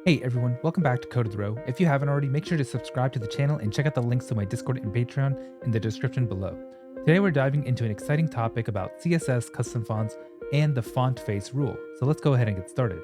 Hey everyone, welcome back to Code of the Row. If you haven't already, make sure to subscribe to the channel and check out the links to my Discord and Patreon in the description below. Today we're diving into an exciting topic about CSS custom fonts and the font face rule. So let's go ahead and get started.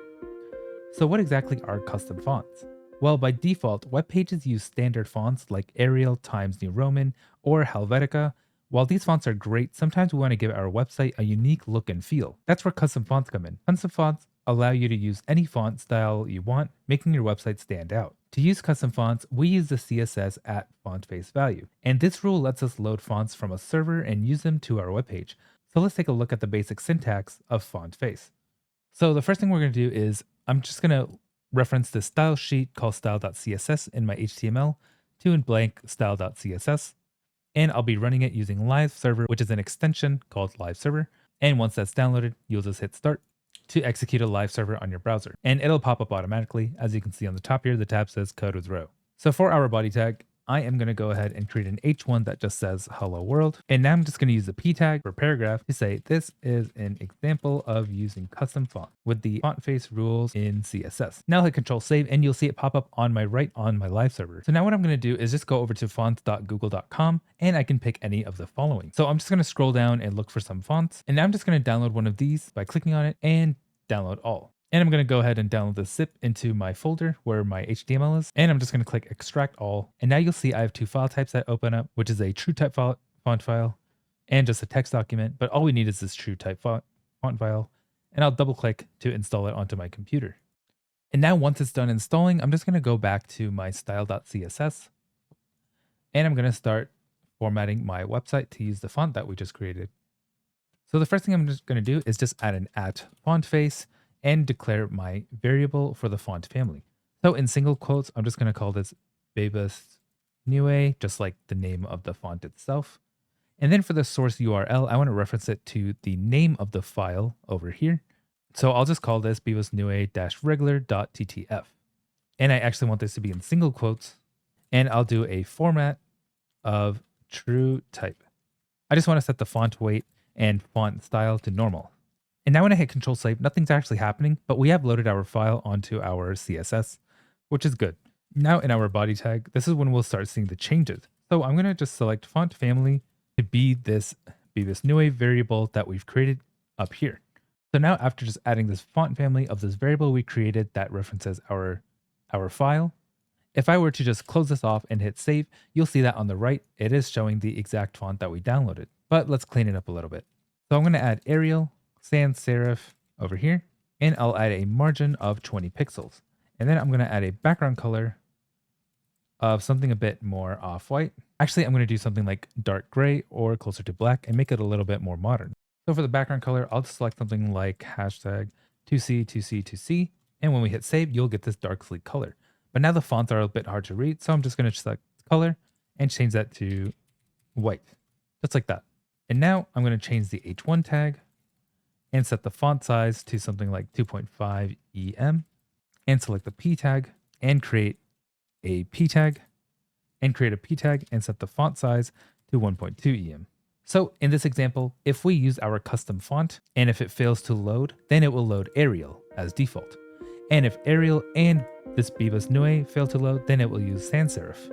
So what exactly are custom fonts? Well, by default, web pages use standard fonts like Arial, Times New Roman, or Helvetica. While these fonts are great, sometimes we want to give our website a unique look and feel. That's where custom fonts come in. Custom fonts allow you to use any font style you want, making your website stand out. To use custom fonts, we use the CSS at font face value, and this rule lets us load fonts from a server and use them to our web page. So let's take a look at the basic syntax of font face. So the first thing we're going to do is I'm just going to reference this style sheet called style.css in my HTML to in blank style.css. And I'll be running it using live server, which is an extension called live server. And once that's downloaded, you'll just hit start to execute a live server on your browser. And it'll pop up automatically. As you can see on the top here, the tab says code with row. So for our body tag, I am going to go ahead and create an H1 that just says hello world. And now I'm just going to use the P tag for paragraph to say this is an example of using custom font with the font face rules in CSS. Now hit Control Save and you'll see it pop up on my right on my live server. So now what I'm going to do is just go over to fonts.google.com and I can pick any of the following. So I'm just going to scroll down and look for some fonts. And now I'm just going to download one of these by clicking on it and download all. And I'm going to go ahead and download the zip into my folder where my HTML is. And I'm just going to click extract all. And now you'll see I have two file types that open up, which is a true type font file and just a text document. But all we need is this true type font file. And I'll double click to install it onto my computer. And now once it's done installing, I'm just going to go back to my style.css. And I'm going to start formatting my website to use the font that we just created. So the first thing I'm just going to do is just add an @font face and declare my variable for the font family. So in single quotes, I'm just going to call this Babus Neue, just like the name of the font itself. And then for the source URL, I want to reference it to the name of the file over here. So I'll just call this babusneue-regular.ttf. And I actually want this to be in single quotes. And I'll do a format of true type. I just want to set the font weight and font style to normal. And now when I hit Control Save, nothing's actually happening, but we have loaded our file onto our CSS, which is good. Now in our body tag, this is when we'll start seeing the changes. So I'm going to just select font family to be this Neue variable that we've created up here. So now after just adding this font family of this variable we created that references our file, if I were to just close this off and hit save, you'll see that on the right, it is showing the exact font that we downloaded. But let's clean it up a little bit. So I'm going to add Arial, sans serif over here, and I'll add a margin of 20 pixels. And then I'm going to add a background color of something a bit more off-white. Actually, I'm going to do something like dark gray or closer to black and make it a little bit more modern. So for the background color, I'll just select something like hashtag 2C2C2C. And when we hit save, you'll get this dark sleek color. But now the fonts are a bit hard to read. So I'm just going to select color and change that to white, just like that. And now I'm going to change the H1 tag and set the font size to something like 2.5 EM and select the P tag and create a P tag and set the font size to 1.2 EM. So in this example, if we use our custom font and if it fails to load, then it will load Arial as default. And if Arial and this Babus Neue fail to load, then it will use sans serif.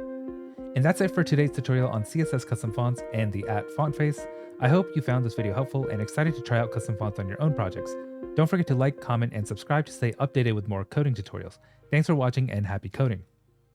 And that's it for today's tutorial on CSS custom fonts and the @font face. I hope you found this video helpful and excited to try out custom fonts on your own projects. Don't forget to like, comment, and subscribe to stay updated with more coding tutorials. Thanks for watching and happy coding.